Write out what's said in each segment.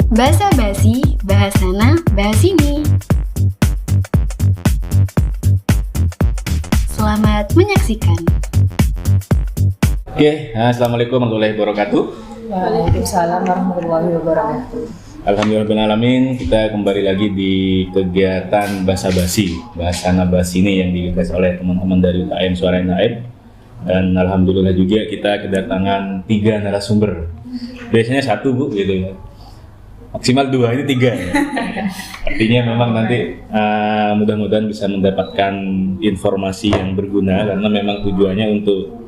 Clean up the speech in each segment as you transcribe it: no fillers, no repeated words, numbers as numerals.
Basa basi, bahas sana, bahas sini. Selamat menyaksikan. Oke, assalamualaikum warahmatullahi wabarakatuh. Waalaikumsalam warahmatullahi wabarakatuh. Alhamdulillahirrahmanirrahim, kita kembali lagi di kegiatan Basa Basi, Bahasana Basi ini yang digagas oleh teman-teman dari UKM Suara NHM. Dan alhamdulillah juga kita kedatangan 3 narasumber. Biasanya 1 Bu, gitu ya. Maksimal 2, ini 3 ya. Artinya memang nanti mudah-mudahan bisa mendapatkan informasi yang berguna karena memang tujuannya untuk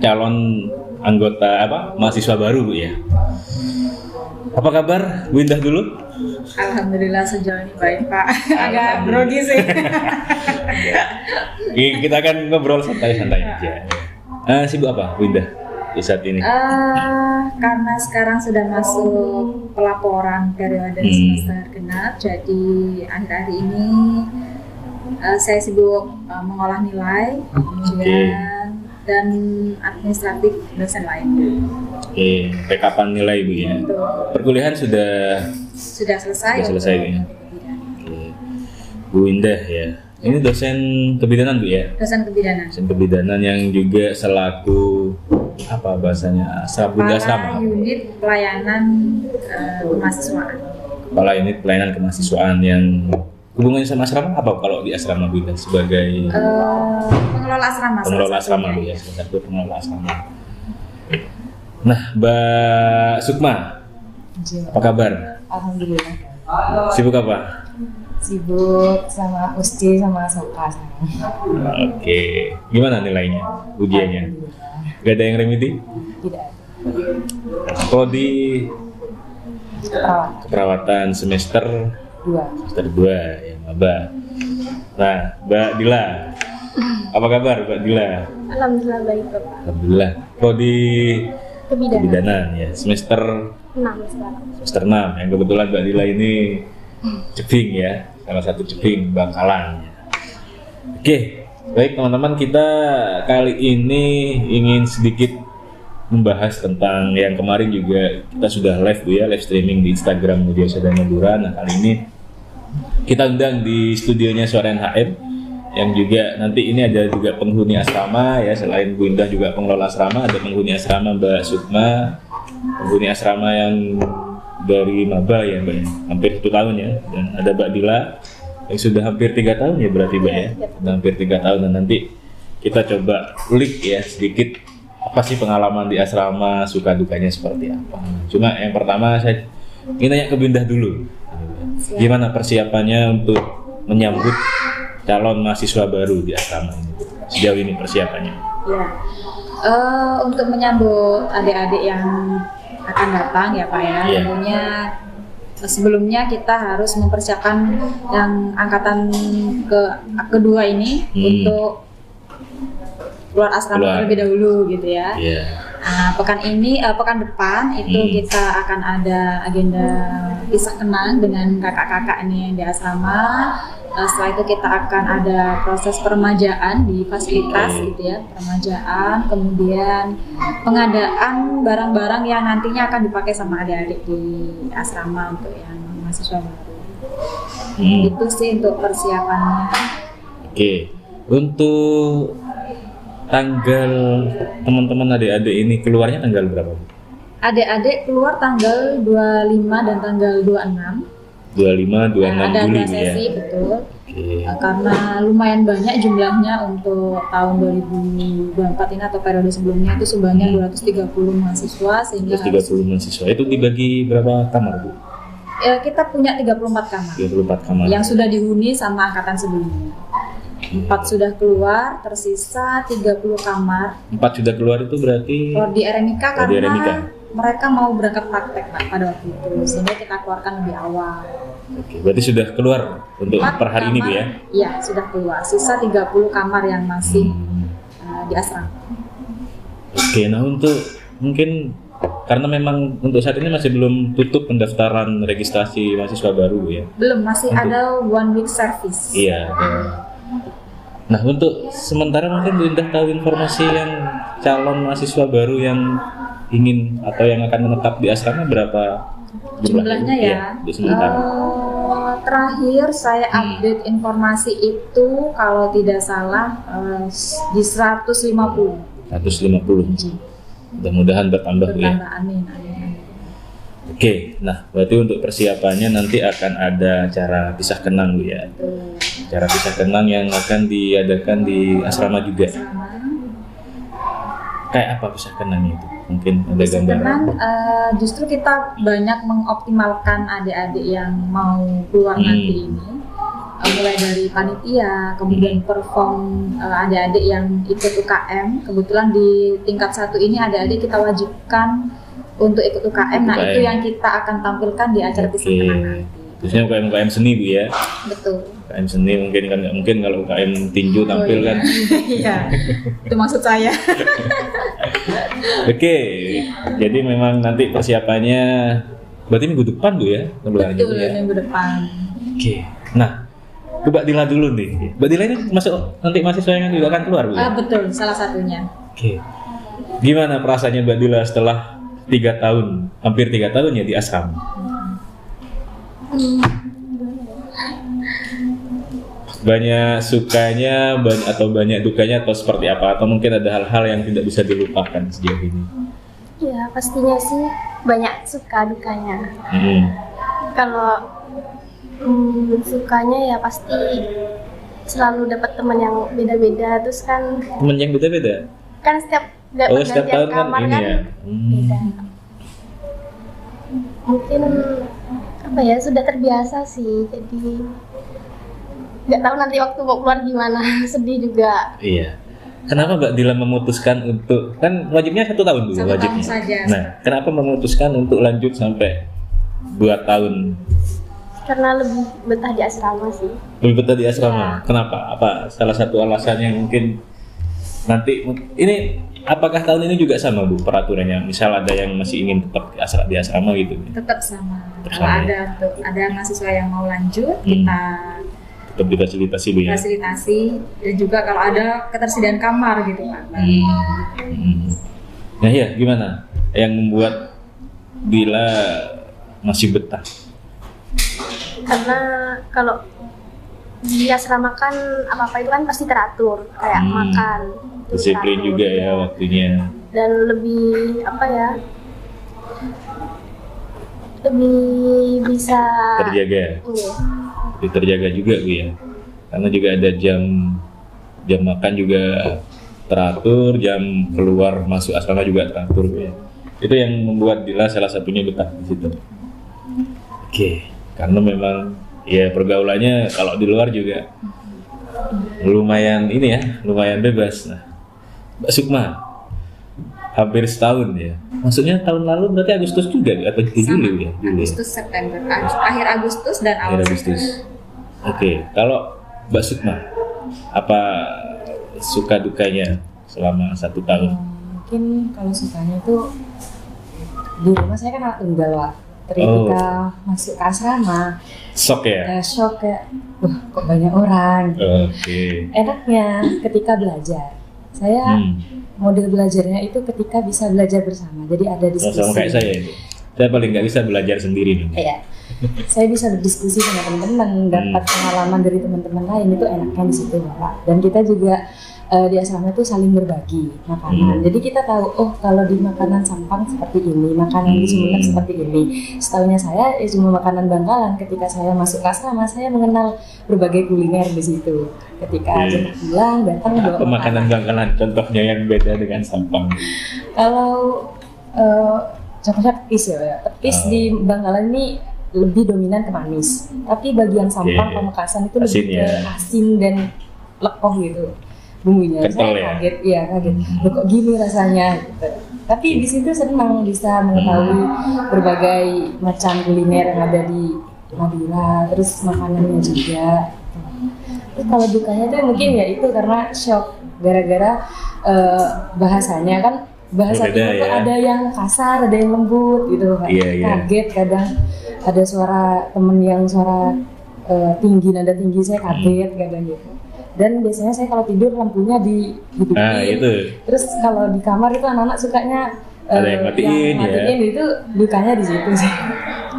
calon anggota mahasiswa baru Bu ya. Apa kabar Bu Indah dulu? Alhamdulillah sejauh ini baik Pak. Agak grogi sih. Kita akan ngobrol santai-santai aja. Sibuk apa Bu Indah di saat ini? Karena sekarang sudah masuk pelaporan periode semester genap, jadi akhir-akhir ini saya sibuk mengolah nilai, ujian dan administratif dosen lain. Oke, rekapan nilai Bu ya. Perkuliahan sudah selesai. Bu ya. Oke. Bu Indah ya. Ini dosen kebidanan Bu ya? Dosen kebidanan. Dosen kebidanan yang juga selaku apa bahasanya? Bunda asrama. Unit pelayanan kemahasiswaan. Kepala unit pelayanan kemahasiswaan yang hubungannya sama asrama apa kalau di asrama Bu Indah sebagai pengelola asrama. Pengelola asrama Bu ya, salah satu pengelola asrama. Nah, Mbak Sukma, apa kabar? Alhamdulillah. Sibuk apa? Sibuk sama Usci sama Soka sekarang. Oke, gimana nilainya, ujiannya? Gak ada yang remedi? Tidak ada. Kalau di Perawat keperawatan semester 2. ya maba. Nah, Mbak Dila, apa kabar Mbak Dila? Alhamdulillah baik Bapak. Alhamdulillah. Kalau di Kebidanan kebidanan ya, semester 6 sekarang. semester 6 yang kebetulan Mbak Dila ini Ceping ya, salah satu Ceping Bangkalan ya. Oke, baik teman-teman, kita kali ini ingin sedikit membahas tentang yang kemarin juga kita sudah live Bu ya, live streaming di Instagram Media Sadana Dura. Nah, kali ini kita undang di studionya Suara NHM yang juga nanti ini ada juga penghuni asrama ya, selain Bu Indah juga pengelola asrama, ada penghuni asrama Mbak Sukma, penghuni asrama yang dari maba ya Mbak ya, hampir 1 tahun ya, dan ada Mbak Dila yang sudah hampir 3 tahun ya berarti Mbak ya, sudah hampir 3 tahun. Dan nanti kita coba ulik ya sedikit apa sih pengalaman di asrama, suka dukanya seperti apa. Cuma yang pertama saya ingin tanya ke Bu Indah dulu, gimana persiapannya untuk menyambut calon mahasiswa baru di asrama ini sejauh ini persiapannya? Ya, untuk menyambut adik-adik yang akan datang ya Pak ya, tentunya sebelumnya kita harus mempersiapkan yang angkatan kedua ini untuk keluar asrama terlebih dahulu gitu ya. Pekan depan itu kita akan ada agenda kisah kenang dengan kakak-kakak ini yang di asrama. Setelah itu kita akan ada proses peremajaan di fasilitas gitu ya, peremajaan, kemudian pengadaan barang-barang yang nantinya akan dipakai sama adik-adik di asrama untuk yang mahasiswa baru. Itu sih untuk persiapannya. Oke, untuk tanggal teman-teman adik-adik ini keluarnya tanggal berapa? Adik-adik keluar tanggal 25 dan tanggal 26. 25, 26 ada Juli sesi ya. Betul. Karena lumayan banyak jumlahnya untuk tahun 2024 ini atau periode sebelumnya itu sebanyak 230 mahasiswa sehingga 230 mahasiswa. Itu dibagi berapa kamar Bu? Kita punya 34 kamar. 34 kamar. Yang sudah dihuni sama angkatan sebelumnya. 4 sudah keluar, tersisa 30 kamar. 4 sudah keluar itu berarti Kalau di RMIK karena di RMIK. mereka mau berangkat praktek Pak pada waktu itu, sehingga kita keluarkan lebih awal. Oke, berarti sudah keluar untuk 4 per hari ini Bu ya? Iya, sudah keluar. Sisa 30 kamar yang masih di asrama. Oke, nah untuk mungkin karena memang untuk saat ini masih belum tutup pendaftaran registrasi mahasiswa baru Bu ya? Belum, masih ada 1 week service. Iya. Nah, untuk sementara mungkin Bu Indah tahu informasi yang calon mahasiswa baru yang ingin atau yang akan menetap di asrama berapa Jumlahnya ya. Iya, di sementara. Terakhir saya update informasi itu kalau tidak salah di 150. 150. Mudah-mudahan bertambah Bu ya. Bertambah, amin, amin, amin. Oke, nah berarti untuk persiapannya nanti akan ada acara pisah kenang Bu ya. Acara pisah kenang yang akan diadakan di asrama juga. Kayak apa pisah kenangnya itu? Mungkin ada gambaran. Sekarang justru kita banyak mengoptimalkan adik-adik yang mau keluar nanti ini, mulai dari panitia, kemudian perform adik-adik yang ikut UKM. Kebetulan di tingkat 1 ini adik-adik kita wajibkan untuk ikut UKM. Nah itu yang kita akan tampilkan di acara pisah kenang nanti. Khususnya UKM seni Bu ya. Betul. UKM seni mungkin kan nggak mungkin kalau UKM tinju tampil kan. Iya, itu maksud saya. Oke, jadi memang nanti persiapannya berarti minggu depan Bu ya, keluarnya Bu Betul, ya. minggu depan. Oke, nah ke Mbak Dila dulu nih. Mbak Dila ini masuk nanti mahasiswa yang juga akan keluar Bu ya? Betul, salah satunya. Oke, gimana perasaannya Mbak Dila setelah 3 tahun, hampir 3 tahun ya di asrama? Banyak sukanya atau banyak dukanya atau seperti apa, atau mungkin ada hal-hal yang tidak bisa dilupakan sejauh ini? Ya pastinya sih banyak suka dukanya. Kalau sukanya ya pasti selalu dapat teman yang beda-beda, terus kan Temen yang beda-beda? kan setiap Setiap tahun kan kamar ini ya? beda. Mungkin apa ya, sudah terbiasa sih, jadi nggak tahu nanti waktu mau keluar gimana. Sedih juga. Iya. Kenapa Mbak Dila memutuskan untuk, kan wajibnya 1 tahun Bu, 1 wajibnya. tahun saja. Nah, kenapa memutuskan untuk lanjut sampai 2 tahun? Karena lebih betah di asrama sih. Lebih betah di asrama. Iya. Kenapa? Apa salah satu alasan yang mungkin nanti ini, apakah tahun ini juga sama Bu peraturannya? Misal ada yang masih ingin tetap di asrama gitu? Tetap sama. Tetap Kalau sama, ya? ada mahasiswa yang mau lanjut, kita Tetap difasilitasi Bu ya? fasilitasi, dan juga kalau ada ketersediaan kamar gitu Pak. Nah ya, gimana yang membuat Dila masih betah? Karena kalau di asrama kan apa-apa itu kan pasti teratur, kayak makan itu Disiplin teratur, juga ya waktunya. dan lebih apa ya, lebih bisa Terjaga. iya. Terjaga juga Bu ya, karena juga ada jam makan juga teratur, jam keluar masuk asrama juga teratur Bu ya. Itu yang membuat Dila salah satunya betah di situ. Oke, karena memang ya pergaulannya kalau di luar juga lumayan ini ya, lumayan bebas. Nah, Mbak Sukma hampir setahun ya. Maksudnya tahun lalu berarti Agustus juga atau Juli ya? Juli. Agustus, September, akhir Agustus dan awal Akhir Agustus. September. Oke, kalau Mbak Sukma, apa suka dukanya selama 1 tahun? Mungkin kalau sukanya itu di rumah saya kan anak tunggal Pak. Ketika masuk ke asrama, Shock ya? shock kayak, kok banyak orang. Oke. Enaknya ketika belajar, saya model belajarnya itu ketika bisa belajar bersama. Jadi ada diskusi. Sama kayak saya itu. Saya paling nggak bisa belajar sendiri nih. Iya. Saya bisa berdiskusi sama teman-teman, dapat pengalaman dari teman-teman lain, itu enaknya di situ Bapak. Dan kita juga di asrama itu saling berbagi makanan. Jadi kita tahu, oh kalau di makanan Sampang seperti ini, makanan di Sumeneb seperti ini. Setahunya saya cuma makanan Bangkalan. Ketika saya masuk ke asrama, saya mengenal berbagai kuliner di situ. Ketika jemaah pulang, datang bawa Makanan Bangkalan contohnya yang beda dengan Sampang. Kalau contohnya petis ya, petis di Bangkalan ini lebih dominan ke manis. Tapi bagian Sampang, Pamekasan itu lebih ke asin dan lekoh gitu bumbunya. Kental Saya kaget, iya kaget. Loh, kok gini rasanya gitu. Tapi di situ senang bisa mengetahui berbagai macam kuliner yang ada di Madura, terus makanannya juga. Terus kalau dukanya tuh mungkin ya itu karena shock gara-gara bahasanya kan, bahasa Berbeda, timur tuh ya. ada yang kasar, ada yang lembut gitu. Kaget kadang ada suara temen yang suara tinggi, nada tinggi, saya kaget kadang gitu. Dan biasanya saya kalau tidur lampunya dihidupin. Itu. Terus kalau di kamar itu anak-anak sukanya ada yang matiin, itu dukanya di situ sih.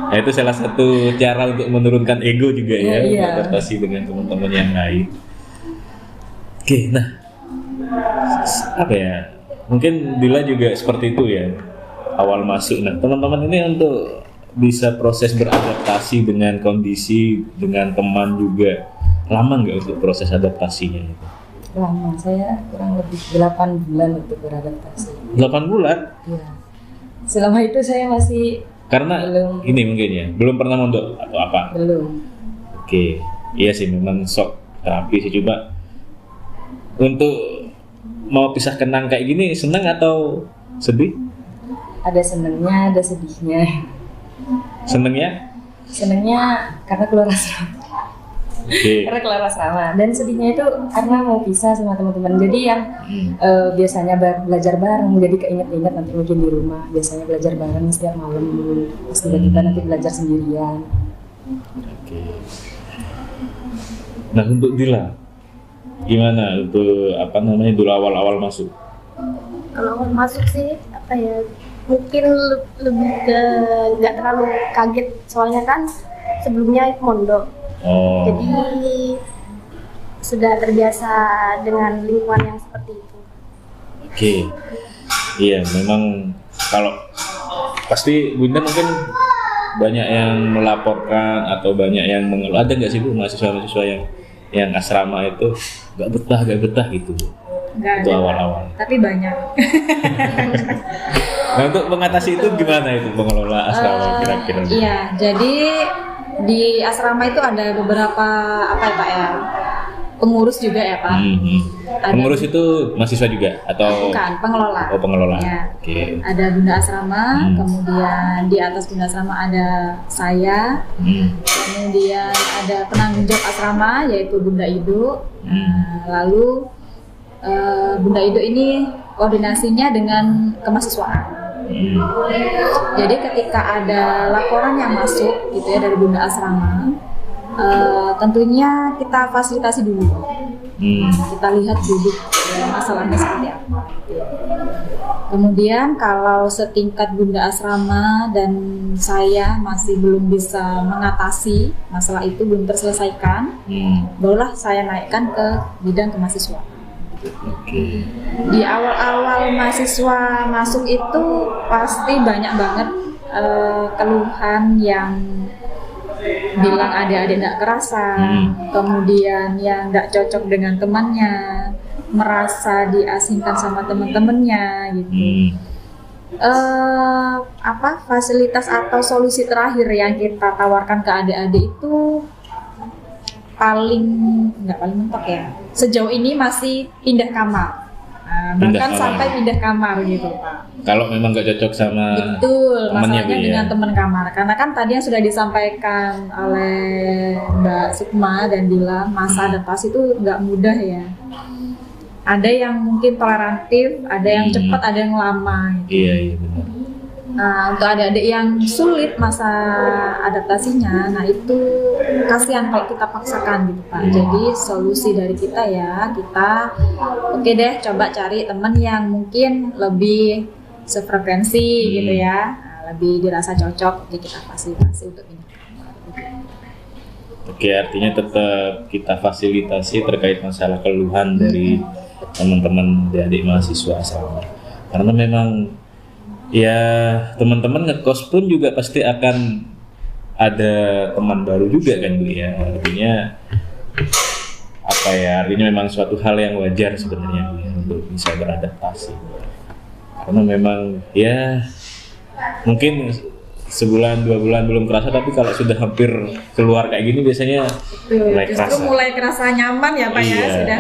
Nah, itu salah satu cara untuk menurunkan ego juga ya, Iya. adaptasi dengan teman-teman yang lain. Oke, nah apa ya? Mungkin Dila juga seperti itu ya awal masuk. Nah, teman-teman ini untuk bisa proses beradaptasi dengan kondisi, dengan teman juga lama nggak untuk proses adaptasinya itu? Lama, saya kurang lebih 8 bulan untuk beradaptasi. 8 bulan? Iya. Selama itu saya masih Karena Belum. ini mungkin ya, belum pernah mondok atau apa? belum. Oke, iya sih memang sok terapi sih. Coba untuk mau pisah kenang kayak gini, senang atau sedih? Ada senengnya, ada sedihnya. Senengnya? Senengnya karena keluar asrama. Oke. Karena keluar asrama. Dan sedihnya itu karena mau pisah sama teman-teman. Jadi yang biasanya belajar bareng, jadi keinget-inget nanti mungkin di rumah. Biasanya belajar bareng setiap malam. Terus tiba-tiba nanti belajar sendirian. Oke. Nah, untuk Dila, gimana untuk apa namanya dulu awal-awal masuk? Kalau awal masuk sih apa ya, mungkin lebih ke nggak terlalu kaget, soalnya kan sebelumnya mondok. Oh, Jadi sudah terbiasa dengan lingkungan yang seperti itu. oke. Iya, memang kalau pasti Bunda mungkin banyak yang melaporkan atau banyak yang mengeluh. Ada nggak sih Bu mahasiswa-mahasiswa yang asrama itu nggak betah gitu Bu? Enggak Itu ada. awal-awal. Tapi banyak. Nah, untuk mengatasi itu gimana itu pengelola asrama kira-kira? Iya, jadi di asrama itu ada beberapa apa ya Pak ya, pengurus juga ya Pak. Ada- Pengurus itu mahasiswa juga atau Bukan, pengelola. Oh, pengelola. Ya. Oke. Ada bunda asrama, kemudian di atas bunda asrama ada saya, kemudian ada penanggung jawab asrama yaitu Bunda Ido. Nah, lalu Bunda Ido ini koordinasinya dengan kemahasiswaan. Jadi ketika ada laporan yang masuk gitu ya dari bunda asrama, tentunya kita fasilitasi dulu. Kita lihat duduk masalahnya seperti apa. Kemudian kalau setingkat bunda asrama dan saya masih belum bisa mengatasi masalah itu, belum terselesaikan, barulah saya naikkan ke bidang kemahasiswaan. Oke. Di awal-awal mahasiswa masuk itu pasti banyak banget keluhan yang bilang adik-adik nggak kerasa, kemudian yang nggak cocok dengan temannya, merasa diasingkan sama teman-temannya gitu. Fasilitas atau solusi terakhir yang kita tawarkan ke adik-adik itu nggak paling mentok ya. Sejauh ini masih pindah kamar. Bahkan kamar. sampai pindah kamar gitu Pak. Kalau memang nggak cocok sama Betul, temannya, masalahnya Bu, ya? dengan teman kamar. Karena kan tadi yang sudah disampaikan oleh Mbak Sukma dan Dila, masa adaptasi itu nggak mudah ya. Ada yang mungkin tolerantif, ada yang cepat, ada yang lama. Gitu. Iya benar. Nah, untuk adik-adik yang sulit masa adaptasinya, nah itu kasihan kalau kita paksakan gitu Pak. Jadi solusi dari kita ya, kita oke deh coba cari teman yang mungkin lebih sefrekuensi gitu ya, lebih dirasa cocok, oke kita fasilitasi untuk ini. Oke, artinya tetap kita fasilitasi terkait masalah keluhan dari teman-teman adik mahasiswa asrama. Karena memang ya teman-teman ngekos pun juga pasti akan ada teman baru juga kan Bu ya. Artinya apa ya? Artinya memang suatu hal yang wajar sebenarnya Bu, ya, untuk bisa beradaptasi. Karena memang ya mungkin sebulan 2 bulan belum kerasa, tapi kalau sudah hampir keluar kayak gini biasanya mulai Justru kerasa. mulai kerasa nyaman ya Pak Iya. ya,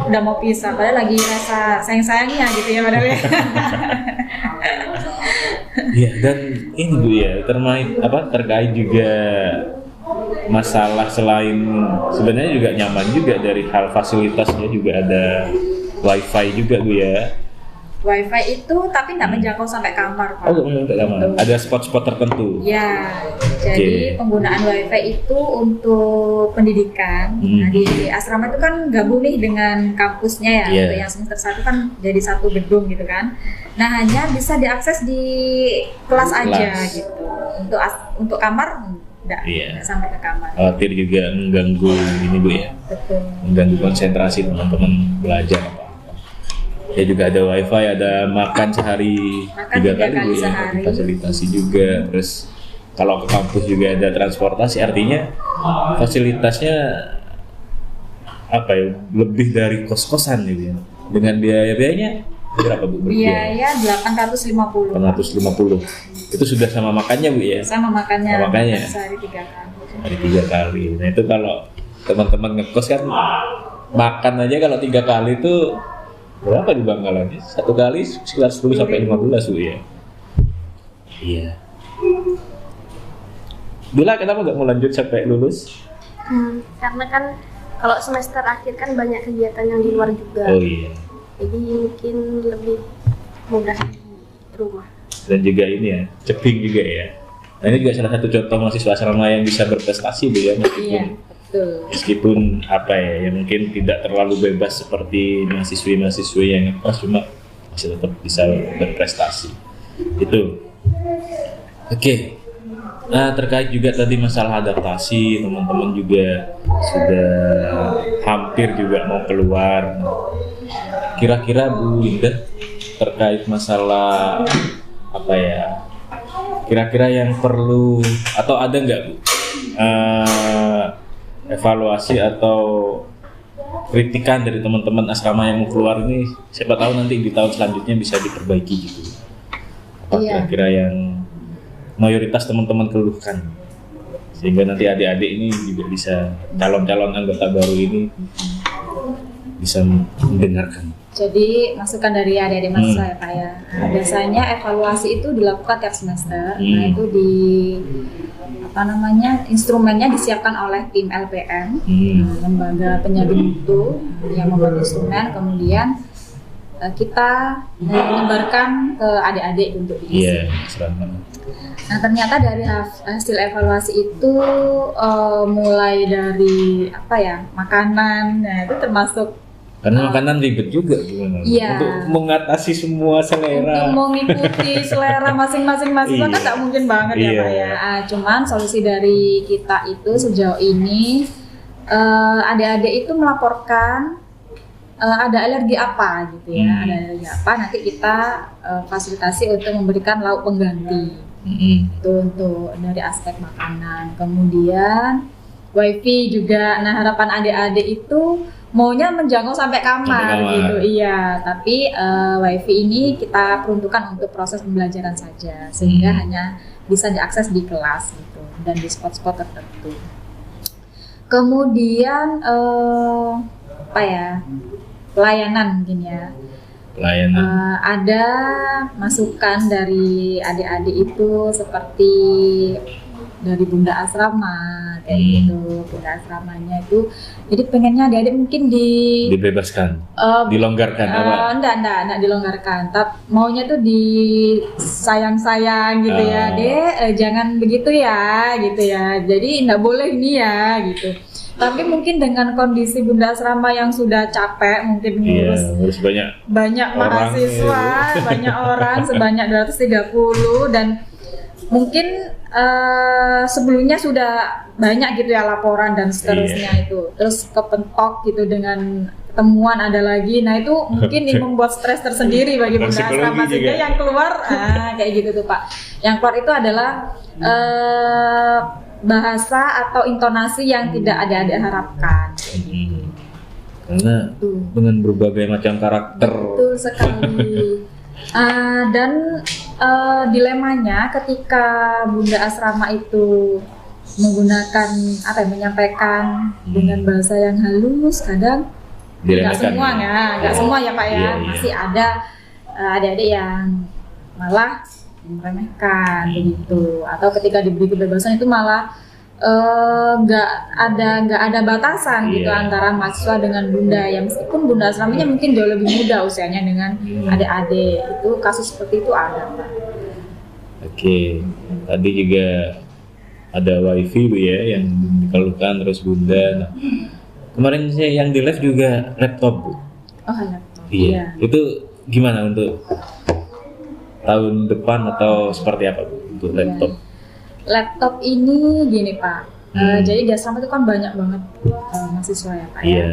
udah mau pisah padahal lagi rasa sayang-sayangnya gitu ya padahal ya. Iya, dan ini Bu ya, terkait juga masalah selain sebenarnya juga nyaman juga dari hal fasilitasnya, juga ada wifi juga Bu ya. WiFi itu tapi nggak menjangkau sampai kamar, Pak. Oh, enggak lama. Ada spot-spot tertentu. Ya, jadi Oke. penggunaan WiFi itu untuk pendidikan. Hmm. Nah, di asrama itu kan gabung nih dengan kampusnya ya. Iya. Untuk yang semester 1 kan jadi satu gedung gitu kan. Nah, hanya bisa diakses di kelas aja Kelas. gitu. Untuk kamar enggak, Iya. enggak sampai ke kamar. Khawatir juga mengganggu ini Bu ya. Betul. Mengganggu konsentrasi teman-teman belajar apa. Ya juga ada WiFi, ada makan sehari Makan 3 3 kali Bu kali ya. sehari. Fasilitasi juga. Terus kalau ke kampus juga ada transportasi, artinya fasilitasnya apa ya, lebih dari kos-kosan gitu ya. Dengan biayanya berapa Bu? Biaya 850. 850. Itu sudah sama makannya Bu ya? Sama makannya. Sama makannya. Sehari 3 kali. Hari 3 kali. Nah itu kalau teman-teman ngekos kan makan aja kalau 3 kali itu berapa di Bangkalannya? 1 kali sekitar 10 sampai 15 Bu ya? Iya. Bila kenapa nggak mau lanjut sampai lulus? Karena kan kalau semester akhir kan banyak kegiatan yang di luar juga. Oh iya. Jadi mungkin lebih mudah di rumah. Dan juga ini ya, ceping juga ya. Nah ini juga salah satu contoh mahasiswa asrama yang bisa berprestasi Bu ya, Iya, betul. meskipun apa ya, ya mungkin tidak terlalu bebas seperti mahasiswi-mahasiswi yang ngekos, cuma masih tetap bisa berprestasi. Itu. Oke. Nah, terkait juga tadi masalah adaptasi, teman-teman juga sudah hampir juga mau keluar. Kira-kira Bu Linda terkait masalah apa ya? Kira-kira yang perlu atau ada nggak Bu evaluasi atau kritikan dari teman-teman asrama yang mau keluar ini? Siapa tahu nanti di tahun selanjutnya bisa diperbaiki gitu. Apa Iya. kira-kira yang mayoritas teman-teman keluhkan sehingga nanti adik-adik ini juga bisa, calon-calon anggota baru ini bisa mendengarkan. Jadi masukan dari adik-adik mahasiswa ya Pak ya. Nah, biasanya evaluasi itu dilakukan tiap semester. Nah itu di instrumennya disiapkan oleh tim LPM, lembaga penyaring mutu yang membuat instrumen. Kemudian kita menyebarkan ke adik-adik untuk diisi. Iya, serangga. Nah ternyata dari hasil evaluasi itu mulai dari makanan, nah itu termasuk Karena makanan ribet juga gimana? Iya. Untuk mengatasi semua untuk selera. mengikuti selera masing-masing mahasiswa kan Iya. nggak mungkin banget ya Iya. Pak ya. Cuman solusi dari kita itu sejauh ini adik-adik itu melaporkan ada alergi apa gitu ya, ada alergi apa, nanti kita fasilitasi untuk memberikan lauk pengganti. Itu untuk dari aspek makanan. Kemudian wifi juga. Nah harapan adik-adik itu maunya menjangkau sampai kamar, gitu. Iya, tapi wifi ini kita peruntukkan untuk proses pembelajaran saja, sehingga hanya bisa diakses di kelas gitu dan di spot-spot tertentu. Kemudian pelayanan mungkin ya. Pelayanan. Ada masukan dari adik-adik itu seperti dari Bunda Asrama kayak gitu. Bunda Asramanya itu jadi pengennya adik-adik mungkin Dibebaskan, dilonggarkan apa? enggak dilonggarkan. Maunya tuh disayang-sayang gitu ya, Dek, jangan begitu ya gitu ya. Jadi enggak boleh ini ya gitu. Tapi mungkin dengan kondisi Bunda Asrama yang sudah capek mungkin ngurus banyak mahasiswa, banyak orang sebanyak 230 dan mungkin sebelumnya sudah banyak gitu ya laporan dan seterusnya itu. Terus kepentok gitu dengan temuan ada lagi. Nah, itu mungkin ini membuat stres tersendiri bagi Bunda Asrama sehingga yang keluar kayak gitu tuh Pak. Yang keluar itu adalah bahasa atau intonasi yang tidak adik-adik harapkan. Karena dengan berbagai macam karakter. Betul sekali. Dan dilemanya ketika Bunda Asrama itu menggunakan menyampaikan dengan bahasa yang halus, kadang nggak semua ya Pak ya. Masih ada adik-adik yang malah meremehkan begitu, atau ketika diberi kebebasan itu malah nggak ada batasan gitu Iya. antara mahasiswa dengan bunda ya, meskipun bunda asramanya mungkin jauh lebih muda usianya dengan adik-adik, itu kasus seperti itu ada, Pak. Oke, tadi juga ada wifi Bu ya yang dikeluhkan terus bunda. Nah, kemarin saya yang di live juga laptop Bu. Oh, laptop. Iya. Itu gimana untuk tahun depan atau seperti apa Bu untuk laptop? Laptop ini gini Pak, jadi di asrama itu kan banyak banget mahasiswa ya Pak ya, Iya.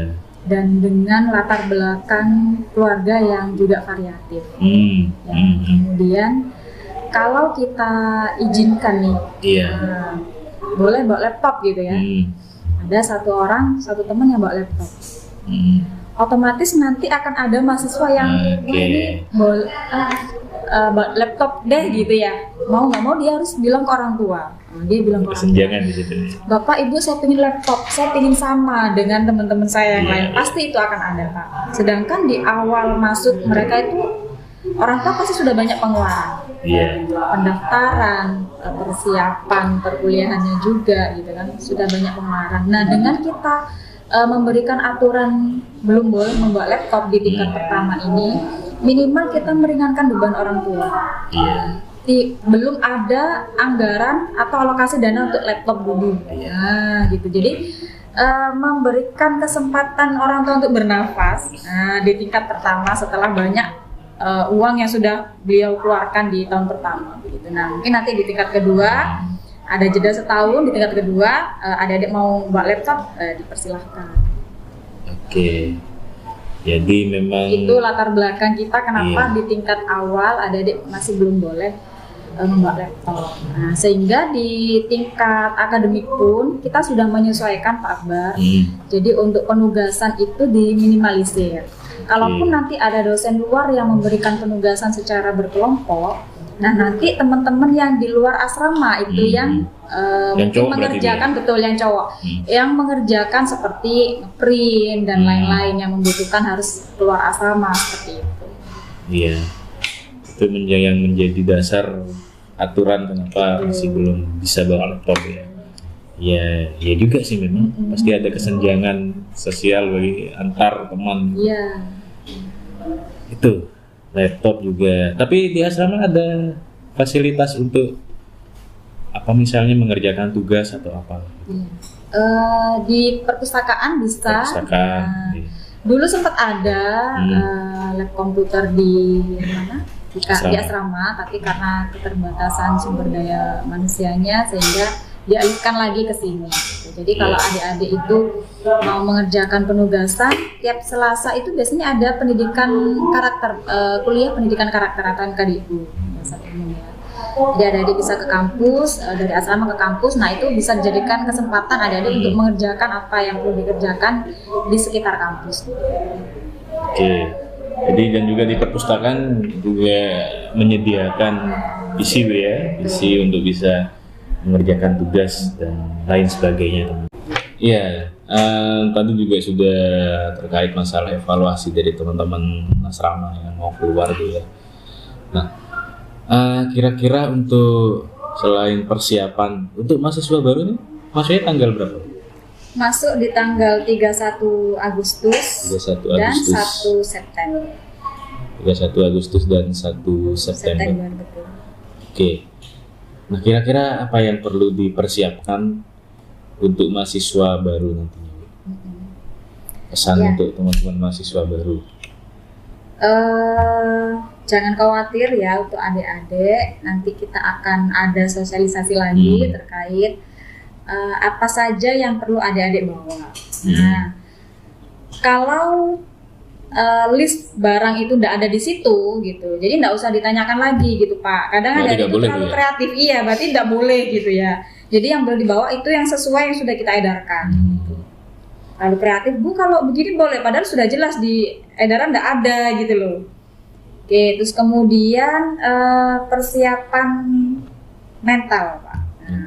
dan dengan latar belakang keluarga yang juga variatif. Ya, kemudian kalau kita izinkan nih, Iya. boleh bawa laptop gitu ya. Ada satu teman yang bawa laptop. Otomatis nanti akan ada mahasiswa yang Oke. "Wah, ini bawa laptop deh gitu ya. Mau nggak mau dia harus bilang ke orang tua. Dia bilang ke orang tua. Kesenjangan di situ. Bapak Ibu saya pengen laptop, saya pengen sama dengan teman-teman saya yang Iya. lain. Pasti itu akan ada Pak. Sedangkan di awal masuk mereka itu orang tua pasti sudah banyak pengeluaran. Iya. Pendaftaran, persiapan perkuliahannya juga gitu kan, sudah banyak pengeluaran. Nah dengan kita memberikan aturan belum boleh membawa laptop di tingkat pertama ini, minimal kita meringankan beban orang tua. Iya. Belum ada anggaran atau alokasi dana untuk laptop dulu. Nah, gitu. Jadi memberikan kesempatan orang tua untuk bernafas di tingkat pertama setelah banyak uang yang sudah beliau keluarkan di tahun pertama. Begitu. Nah, mungkin nanti di tingkat kedua ada jeda setahun, di tingkat kedua adik-adik mau bawa laptop dipersilahkan. Oke. Jadi memang Itu latar belakang kita kenapa di tingkat awal adik-adik masih belum boleh membawa laptop. Nah, sehingga di tingkat akademik pun kita sudah menyesuaikan Pak Akbar. Jadi untuk penugasan itu diminimalisir. Kalaupun nanti ada dosen luar yang memberikan penugasan secara berkelompok, nah nanti teman-teman yang di luar asrama itu yang mungkin cowok mengerjakan betul yang cowok, yang mengerjakan seperti print dan lain-lain yang membutuhkan harus keluar asrama seperti itu. Iya. Itu yang menjadi dasar aturan kenapa masih belum bisa bawa laptop ya. Ya juga sih memang pasti ada kesenjangan sosial bagi antar teman. Iya. Itu laptop juga. Tapi di asrama ada fasilitas untuk apa misalnya mengerjakan tugas atau apa? Di perpustakaan bisa. Perpustakaan. Nah, dulu sempat ada lab komputer di mana? Di asrama, tapi karena keterbatasan sumber daya manusianya sehingga dialihkan lagi ke sini. Jadi kalau adik-adik itu mau mengerjakan penugasan, tiap Selasa itu biasanya ada pendidikan karakter, kuliah pendidikan karakter atau KDU bahasa umum ya. Jadi adik-adik bisa ke kampus, dari asrama ke kampus. Nah itu bisa dijadikan kesempatan adik-adik untuk mengerjakan apa yang perlu dikerjakan di sekitar kampus. Oke. Jadi dan juga di perpustakaan juga menyediakan isi untuk bisa mengerjakan tugas dan lain sebagainya. Iya, tadi juga sudah terkait masalah evaluasi dari teman-teman asrama yang mau keluar gitu ya. Nah, kira-kira untuk selain persiapan untuk mahasiswa baru nih, masuknya tanggal berapa? Masuk di tanggal 31 Agustus, 31 dan Agustus. 1 September. 31 Agustus dan 1 September. Betul. Oke. Nah, kira-kira apa yang perlu dipersiapkan untuk mahasiswa baru nantinya? Pesan untuk teman-teman mahasiswa baru. Jangan khawatir ya untuk adik-adik. Nanti kita akan ada sosialisasi lagi terkait apa saja yang perlu adik-adik bawa. Nah, kalau list barang itu tidak ada di situ gitu, jadi tidak usah ditanyakan lagi gitu Pak. Kadang ada itu terlalu kreatif, iya berarti tidak boleh gitu ya. Jadi yang boleh dibawa itu yang sesuai yang sudah kita edarkan. Terlalu kreatif, Bu kalau begini boleh, padahal sudah jelas di edaran tidak ada gitu loh. Oke, terus kemudian persiapan mental Pak.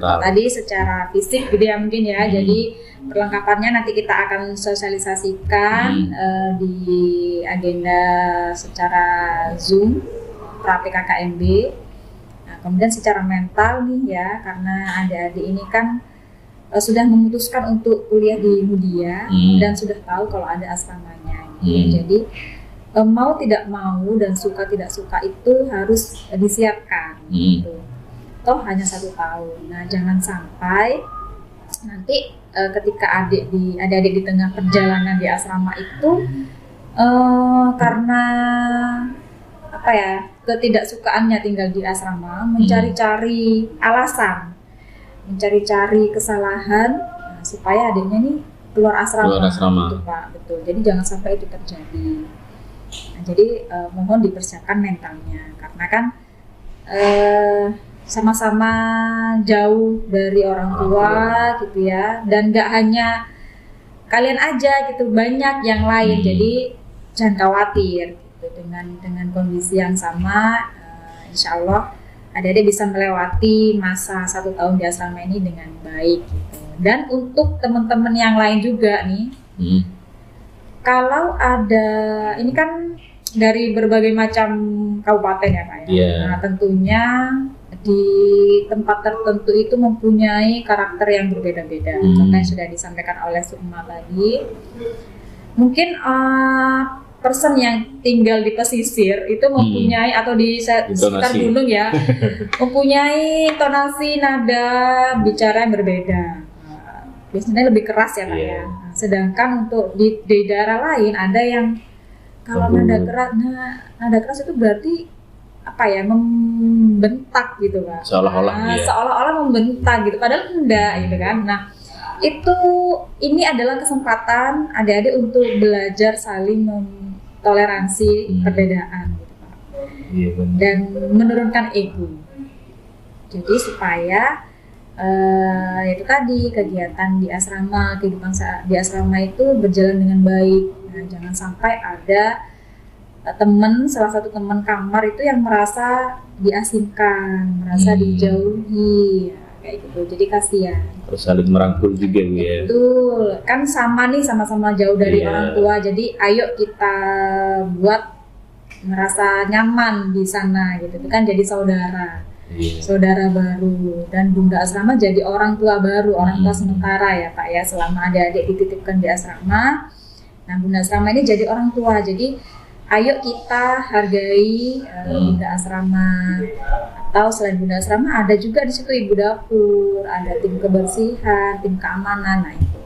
Tadi secara fisik gitu ya mungkin ya. Jadi perlengkapannya nanti kita akan sosialisasikan di agenda secara Zoom PKKMB. Nah, kemudian secara mental nih ya, karena adik-adik ini kan sudah memutuskan untuk kuliah di Mudia dan sudah tahu kalau ada asramanya gitu. Jadi mau tidak mau dan suka tidak suka itu harus disiapkan gitu. Toh hanya 1 tahun. Nah, jangan sampai nanti ketika adik-adik di tengah perjalanan di asrama itu karena apa ya, ketidaksukaannya tinggal di asrama, mencari-cari alasan, mencari-cari kesalahan supaya adiknya nih keluar asrama. Gitu, Pak. Betul. Jadi jangan sampai itu terjadi. Nah, jadi mohon dipersiapkan mentalnya karena kan sama-sama jauh dari orang tua gitu ya, dan nggak hanya kalian aja gitu, banyak yang lain. Jadi jangan khawatir gitu, dengan kondisi yang sama, insya Allah adik-adik bisa melewati masa 1 tahun di asrama ini dengan baik gitu. Dan untuk teman-teman yang lain juga nih, kalau ada, ini kan dari berbagai macam kabupaten ya Pak ya. Nah, tentunya di tempat tertentu itu mempunyai karakter yang berbeda-beda. Contohnya sudah disampaikan oleh Sukma tadi. Mungkin person yang tinggal di pesisir itu mempunyai atau di sekitar gunung ya, mempunyai tonasi nada bicara yang berbeda. Biasanya lebih keras ya Pak ya. Sedangkan untuk di daerah lain ada yang kalau nada keras itu berarti apa ya, membentak gitu Pak. Seolah-olah membentak gitu, padahal enggak gitu kan. Nah, ini adalah kesempatan adik-adik untuk belajar saling toleransi perbedaan gitu Pak. Dan menurunkan ego. Jadi supaya itu tadi kegiatan di asrama, kehidupan di asrama itu berjalan dengan baik. Nah, jangan sampai ada salah satu teman kamar itu yang merasa diasingkan, merasa dijauhi, kayak gitu. Jadi kasihan. Harus saling merangkul juga Bu ya. Betul, kan sama-sama jauh dari orang tua. Jadi ayo kita buat merasa nyaman di sana gitu. Itu kan jadi saudara. Saudara baru, dan bunda asrama jadi orang tua baru, orang tua sementara ya Pak ya, selama adik-adik dititipkan di asrama. Nah, bunda asrama ini jadi orang tua. Jadi ayo kita hargai bunda asrama. Atau selain bunda asrama ada juga di situ ibu dapur, ada tim kebersihan, tim keamanan. Nah, itu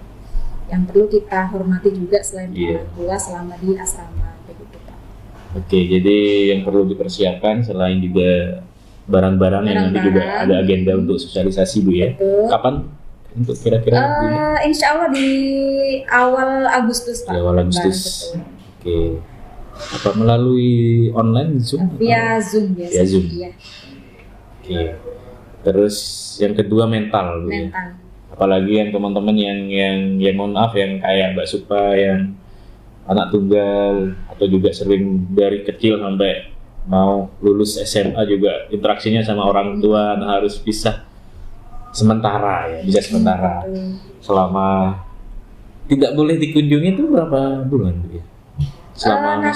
yang perlu kita hormati juga selain orang tua selama di asrama begitu Pak. Oke, jadi yang perlu dipersiapkan selain juga barang-barang yang nanti juga ada agenda untuk sosialisasi Bu ya. Betul. Kapan untuk kira-kira? Insya Allah di awal Agustus Pak. Di awal Agustus. Oke. Apa melalui online Zoom? Via Zoom ya. Via Zoom. Iya. Oke. Terus yang kedua mental Bu ya. Apalagi yang teman-teman yang mohon maaf yang kayak Mbak Supa yang anak tunggal atau juga sering dari kecil sampai mau lulus SMA juga interaksinya sama orang tua harus bisa sementara ya, bisa sementara. Selama tidak boleh dikunjungi itu berapa bulan Bu ya? Selama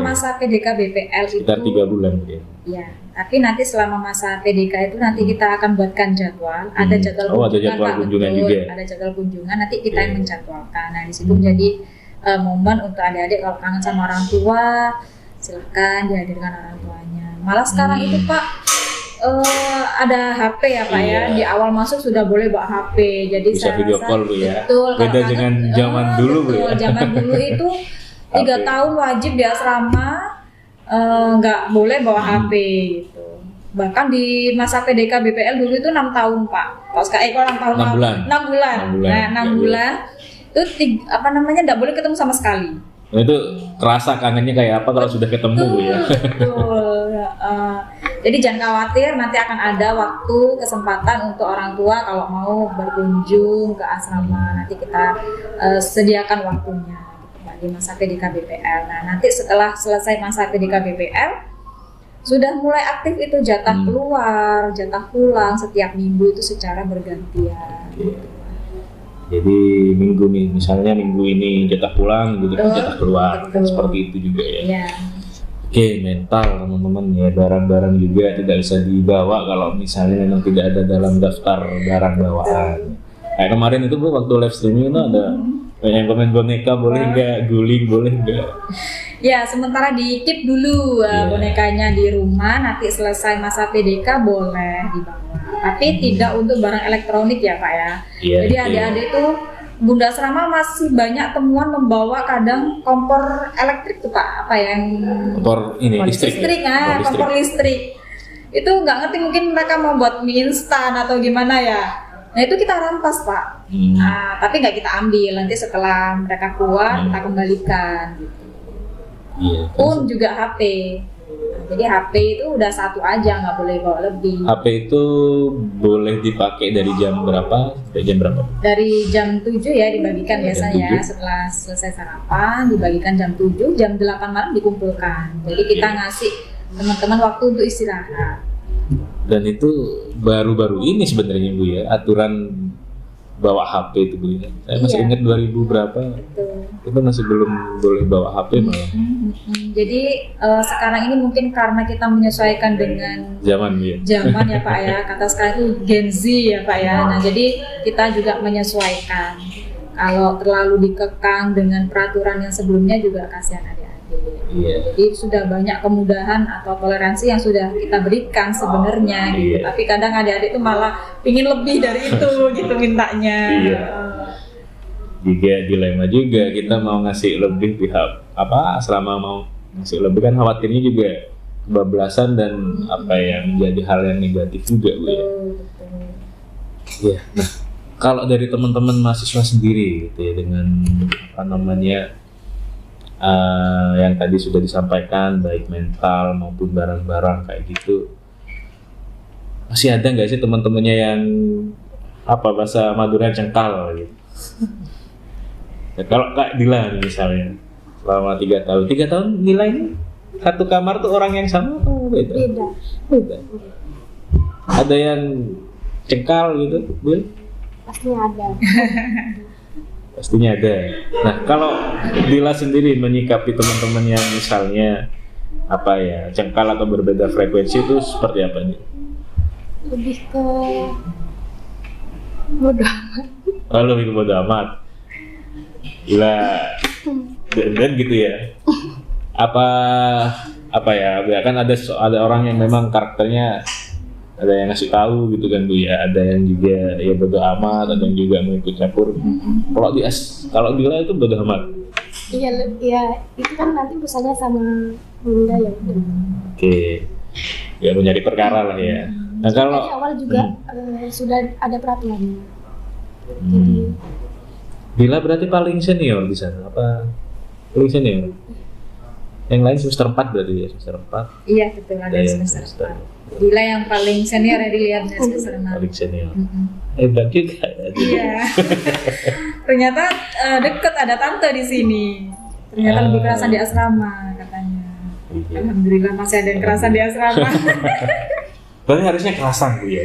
masa PDK BPL sekitar 3 bulan Bu ya. Ya, tapi nanti selama masa PDK itu nanti kita akan buatkan jadwal, ada jadwal ada jadwal kunjungan juga. Ada jadwal kunjungan, nanti kita yang menjadwalkan. Nah, di situ menjadi momen untuk adik-adik kalau kangen sama orang tua, silahkan dihadirkan orang tuanya. Malah sekarang itu Pak ada HP ya Pak ya, di awal masuk sudah boleh bawa HP, jadi bisa saya video rasa, call Bu ya. Betul, beda dengan zaman dulu Bu ya. Zaman dulu itu 3 tahun wajib di asrama, nggak boleh bawa HP gitu. Bahkan di masa PDK BPL dulu itu 6 tahun Pak. Kalau sekarang 6 tahun 6 bulan. 6 bulan. Nah, 6 bulan itu nggak boleh ketemu sama sekali. Nah, itu kerasa kangennya kayak apa kalau sudah ketemu Bu ya. Betul. Jadi jangan khawatir, nanti akan ada waktu kesempatan untuk orang tua kalau mau berkunjung ke asrama, nanti kita sediakan waktunya gitu, Pak, di masa PDK BPL. Nah, nanti setelah selesai masa PDK BPL sudah mulai aktif itu jatah keluar, jatah pulang setiap minggu itu secara bergantian. Jadi minggu nih, misalnya minggu ini jatah pulang, minggu depan jatah keluar, seperti itu juga ya. Iya. Oke, mental teman-teman ya, barang-barang juga tidak bisa dibawa kalau misalnya memang tidak ada dalam daftar barang bawaan. Kayak kemarin itu Bu waktu live streaming itu ada yang komen boneka boleh nggak, guling boleh nggak? Ya, sementara di keep dulu bonekanya di rumah, nanti selesai masa PDK boleh dibawa. Tapi tidak untuk barang elektronik ya Pak ya. Iya, Jadi iya. adik-adik itu Bunda Asrama masih banyak temuan membawa kadang kompor elektrik tuh Pak, apa yang Kompor ini listrik. kompor listrik. Itu nggak ngerti, mungkin mereka mau buat mie instan atau gimana ya. Nah itu kita rampas Pak. Nah, tapi nggak kita ambil, nanti setelah mereka keluar kita kembalikan. Iya. Pun juga HP. Nah, jadi HP itu udah satu aja, nggak boleh bawa lebih. HP itu boleh dipakai dari jam berapa sampai jam berapa? Dari jam 7 ya dibagikan Jam biasanya, 7. setelah selesai sarapan dibagikan jam 7, jam 8 malam dikumpulkan. Jadi kita ngasih teman-teman waktu untuk istirahat. Dan itu baru-baru ini sebenarnya Bu ya, aturan bawa HP itu Bu ya. Saya masih Iya. ingat 2000 berapa, itu masih belum boleh bawa HP malah. Jadi sekarang ini mungkin karena kita menyesuaikan dengan Zaman Bu ya. zaman ya Pak ya, kata sekarang itu Gen Z ya Pak ya. Nah jadi kita juga menyesuaikan. Kalau terlalu dikekang dengan peraturan yang sebelumnya juga kasihan adik-adik. Iya. Jadi sudah banyak kemudahan atau toleransi yang sudah kita berikan sebenarnya gitu. Iya. Tapi kadang adik-adik itu malah ingin lebih dari itu gitu mintanya. Iya. Juga dilema juga, kita mau ngasih lebih, pihak asrama mau ngasih lebih kan khawatirnya juga kebablasan dan apa yang menjadi hal yang negatif juga Bu ya. Iya. Nah, kalau dari teman-teman mahasiswa sendiri gitu ya, dengan apa namanya yang tadi sudah disampaikan baik mental maupun barang-barang kayak gitu, masih ada nggak sih teman-temannya yang apa bahasa Madura cengkal gitu? Ya, kalau Kak Dila nih misalnya selama 3 tahun nilainya satu kamar tuh orang yang sama atau beda? Beda. Ada yang cengkal gitu, Bu? Pastinya ada. Pastinya ada. Nah, kalau Dila sendiri menyikapi teman-teman yang misalnya apa ya, cengkal atau berbeda frekuensi itu seperti apa nih? Lebih ke bodoh amat. Oh, lebih ke bodo amat. Gila. Dan gitu ya. Apa ya kan ada orang yang memang karakternya ada yang ngasih tahu gitu kan Bu ya, ada yang juga ya bodo amat, ada yang juga mau ikut campur. Kalau Dila itu bodo amat. Iya, ya itu kan nanti misalnya sama bunda ya udah. Oke. Ya mencari perkara lah ya. Nah, kalau Dari awal juga sudah ada peraturannya. Jadi Dila berarti paling senior di sana apa? Paling senior. Yang lain semester 4 berarti ya, semester 4. Iya betul, ada yang semester 4. Dila yang paling senior ya dilihatnya semester 6. Paling senior. Hebat juga. Iya. Ternyata deket ada tante di sini. Ternyata lebih kerasan di asrama katanya. Iya. Alhamdulillah masih ada yang kerasan di asrama. Berarti harusnya kerasan Bu ya.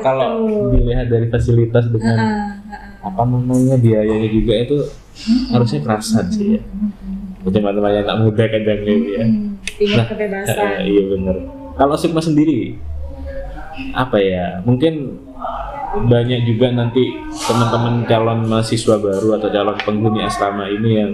Kalau betul. dilihat dari fasilitas dengan apa namanya biayanya juga itu harusnya kerasan sih ya. Teman-teman yang anak muda kadang ya. Ingin kebebasan. Iya benar. Kalau Sukma sendiri apa ya? Mungkin banyak juga nanti teman-teman calon mahasiswa baru atau calon penghuni asrama ini yang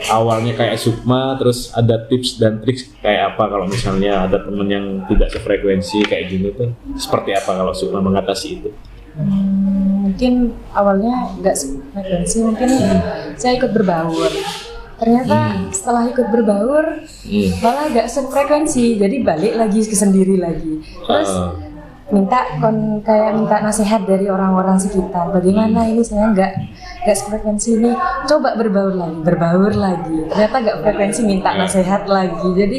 awalnya kayak Sukma, terus ada tips dan trik kayak apa kalau misalnya ada teman yang tidak sefrekuensi kayak gini tuh, seperti apa kalau Sukma mengatasi itu? Mungkin awalnya nggak sefrekuensi, mungkin saya ikut berbaur. Ternyata setelah ikut berbaur malah nggak sefrekuensi, jadi balik lagi ke sendiri lagi. Terus minta nasihat dari orang-orang sekitar. Bagaimana ini saya nggak sefrekuensi ini, coba berbaur lagi. Ternyata nggak frekuensi, minta nasihat lagi. Jadi